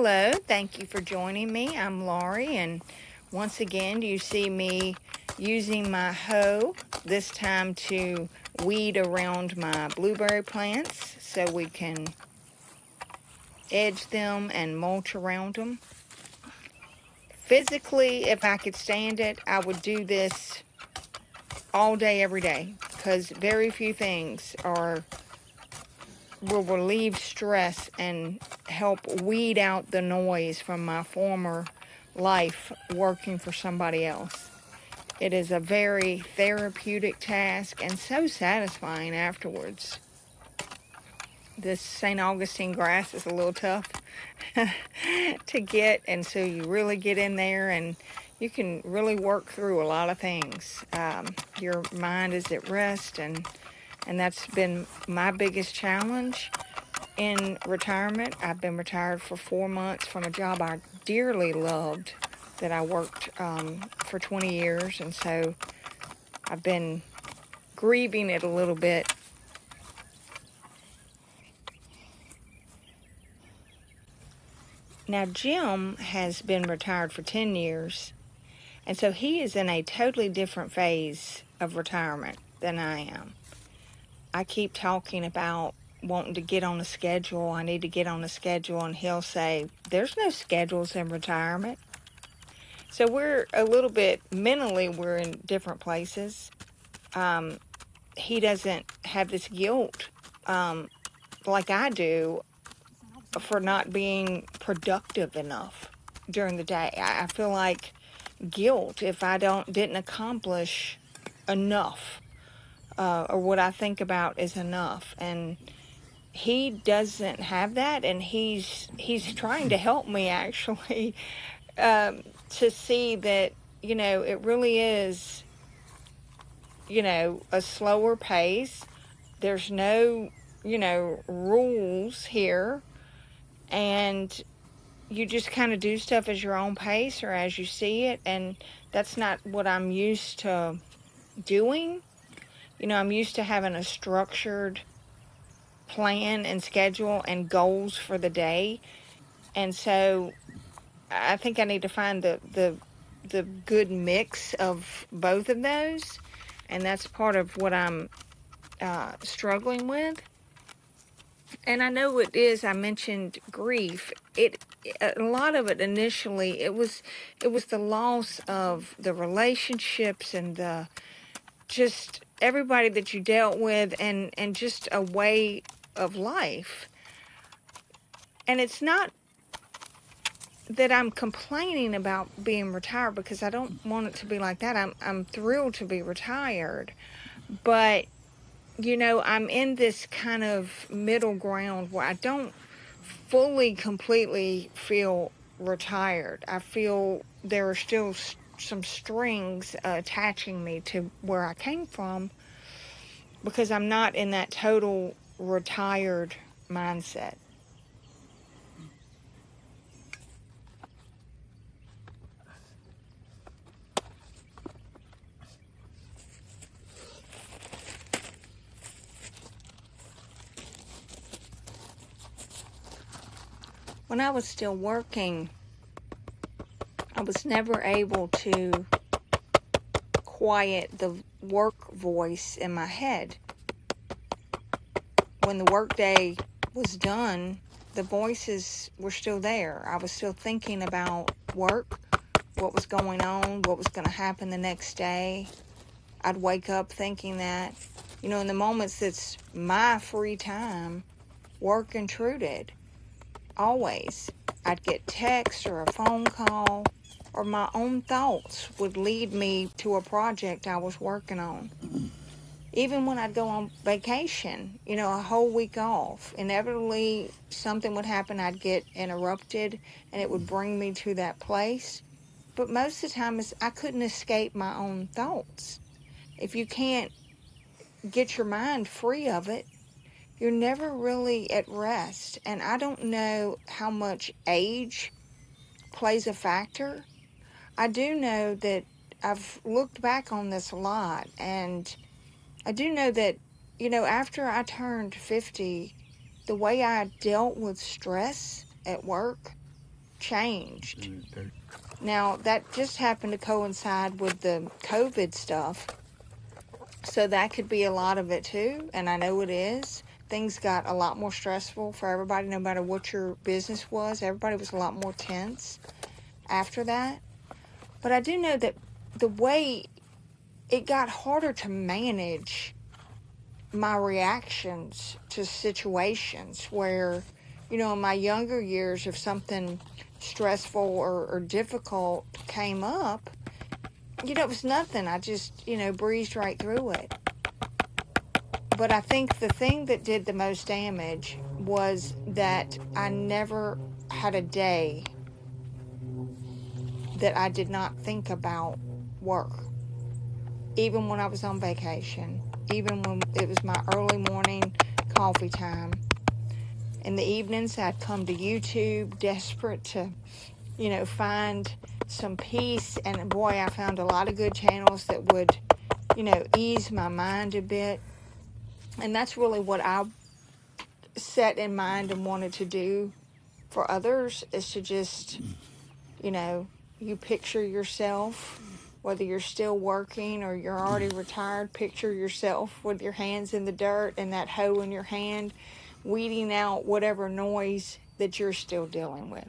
Hello, thank you for joining me. I'm Laurie, and once again, you see me using my hoe, this time to weed around my blueberry plants so we can edge them and mulch around them. Physically, if I could stand it, I would do this all day, every day, because very few things will relieve stress and help weed out the noise from my former life working for somebody else. It is a very therapeutic task and so satisfying afterwards. This St. Augustine grass is a little tough to get, and so you really get in there and you can really work through a lot of things. Your mind is at rest, and that's been my biggest challenge in retirement. I've been retired for 4 months from a job I dearly loved that I worked for 20 years, and so I've been grieving it a little bit. Now, Jim has been retired for 10 years, and so he is in a totally different phase of retirement than I am. I keep talking about wanting to get on a schedule. I need to get on a schedule, and he'll say, there's no schedules in retirement. So we're a little bit, mentally, we're in different places. He doesn't have this guilt like I do for not being productive enough during the day. I feel like guilt if I didn't accomplish enough, or what I think about is enough. And he doesn't have that, and he's trying to help me actually to see that, it really is, a slower pace. There's no, rules here, and you just kind of do stuff as your own pace or as you see it, and that's not what I'm used to doing. I'm used to having a structured plan and schedule and goals for the day, and so I think I need to find the good mix of both of those, and that's part of what I'm struggling with. And I know it is. I mentioned grief. A lot of it initially, it was the loss of the relationships and the just everybody that you dealt with, and just a way of life. And it's not that I'm complaining about being retired, because I don't want it to be like that. I'm thrilled to be retired, but I'm in this kind of middle ground where I don't fully, completely feel retired. I feel there are still some strings attaching me to where I came from, because I'm not in that total retired mindset. When I was still working, I was never able to quiet the work voice in my head. When the workday was done, the voices were still there. I was still thinking about work, what was going on, what was going to happen the next day. I'd wake up thinking that, in the moments that's my free time, work intruded. Always. I'd get text or a phone call, or my own thoughts would lead me to a project I was working on. Even when I'd go on vacation, a whole week off, inevitably something would happen. I'd get interrupted, and it would bring me to that place. But most of the time, I couldn't escape my own thoughts. If you can't get your mind free of it, you're never really at rest. And I don't know how much age plays a factor. I do know that I've looked back on this a lot, and I do know that, after I turned 50, the way I dealt with stress at work changed. Now, that just happened to coincide with the COVID stuff, so that could be a lot of it too, and I know it is. Things got a lot more stressful for everybody, no matter what your business was. Everybody was a lot more tense after that. But I do know that the way it got harder to manage my reactions to situations where, in my younger years, if something stressful or difficult came up, it was nothing. I just, breezed right through it. But I think the thing that did the most damage was that I never had a day that I did not think about work. Even when I was on vacation, even when it was my early morning coffee time. In the evenings, I'd come to YouTube, desperate to, find some peace. And boy, I found a lot of good channels that would, ease my mind a bit. And that's really what I set in mind and wanted to do for others, is to just, you picture yourself, whether you're still working or you're already retired, picture yourself with your hands in the dirt and that hoe in your hand, weeding out whatever noise that you're still dealing with.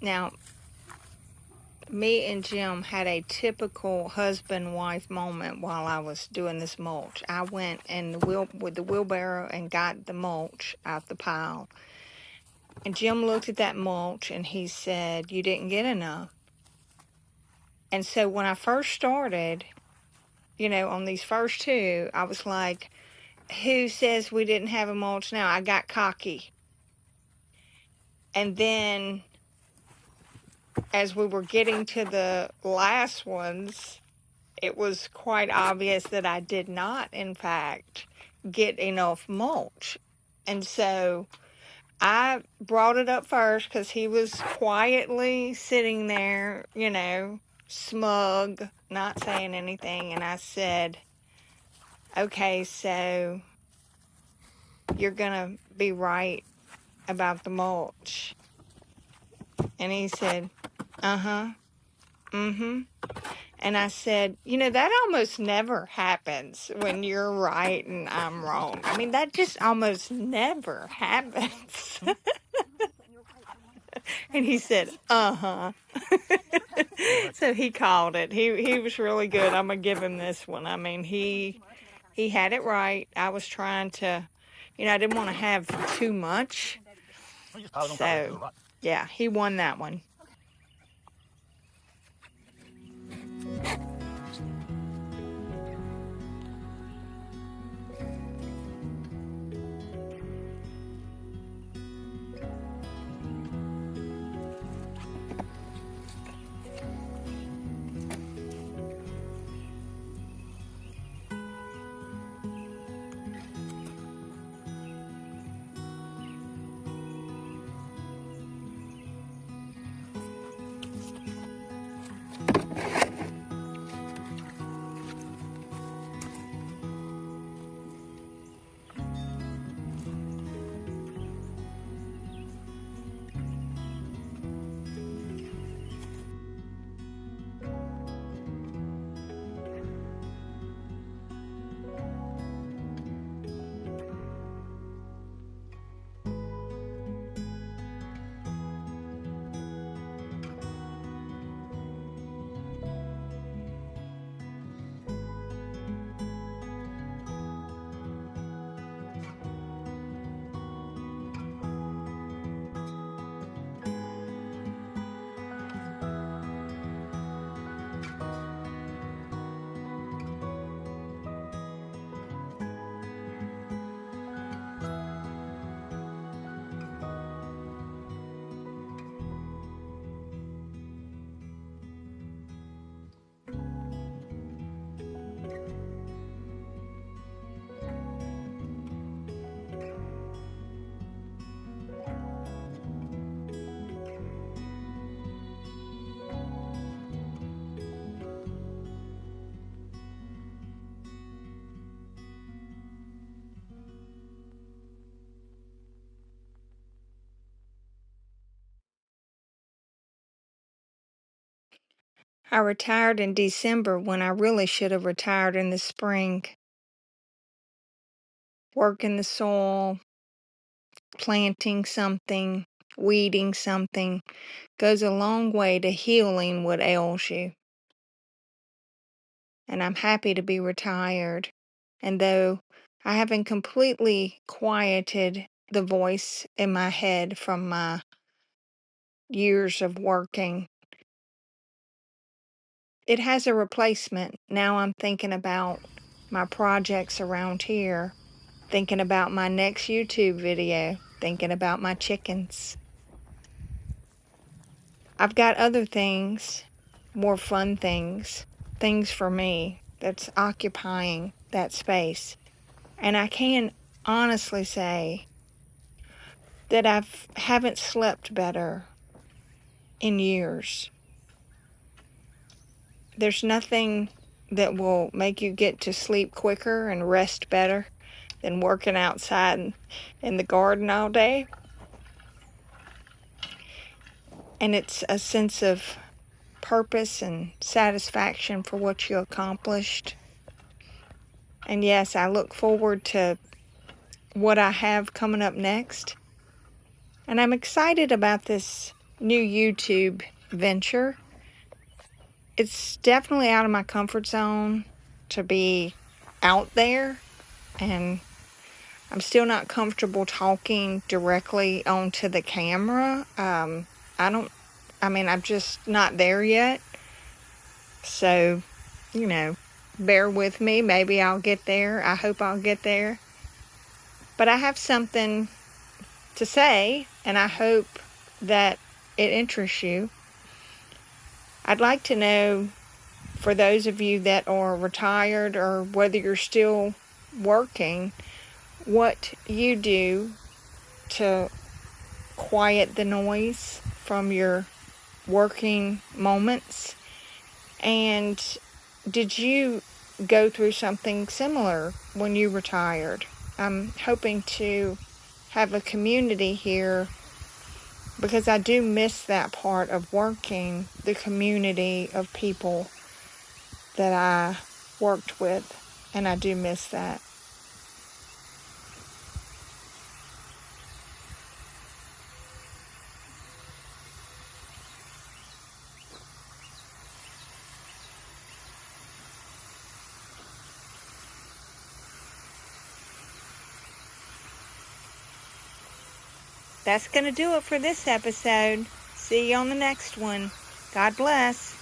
Now, me and Jim had a typical husband-wife moment while I was doing this mulch. I went with the wheelbarrow and got the mulch out the pile. And Jim looked at that mulch and he said, "You didn't get enough." And so when I first started, on these first two, I was like, who says we didn't have a mulch now? I got cocky. And then as we were getting to the last ones, it was quite obvious that I did not, in fact, get enough mulch. And so I brought it up first because he was quietly sitting there, smug, not saying anything. And I said, "Okay, so you're going to be right about the mulch." And he said, "Uh-huh, mm-hmm." And I said, that almost never happens when you're right and I'm wrong. I mean, that just almost never happens. And he said, uh-huh. So he called it. He was really good. I'm gonna give him this one. I mean, he had it right. I was trying to, I didn't want to have too much. So, yeah, he won that one. I retired in December when I really should have retired in the spring. Working the soil, planting something, weeding something goes a long way to healing what ails you. And I'm happy to be retired. And though I haven't completely quieted the voice in my head from my years of working, it has a replacement. Now I'm thinking about my projects around here, thinking about my next YouTube video, thinking about my chickens. I've got other things, more fun things for me that's occupying that space. And I can honestly say that I haven't slept better in years. There's nothing that will make you get to sleep quicker and rest better than working outside in the garden all day. And it's a sense of purpose and satisfaction for what you accomplished. And yes, I look forward to what I have coming up next. And I'm excited about this new YouTube venture. It's definitely out of my comfort zone to be out there, and I'm still not comfortable talking directly onto the camera. I'm just not there yet. So, bear with me. Maybe I'll get there. I hope I'll get there. But I have something to say, and I hope that it interests you. I'd like to know, for those of you that are retired or whether you're still working, what you do to quiet the noise from your working moments. And did you go through something similar when you retired? I'm hoping to have a community here because I do miss that part of working, the community of people that I worked with, and I do miss that. that's going to do it for this episode. See you on the next one. God bless.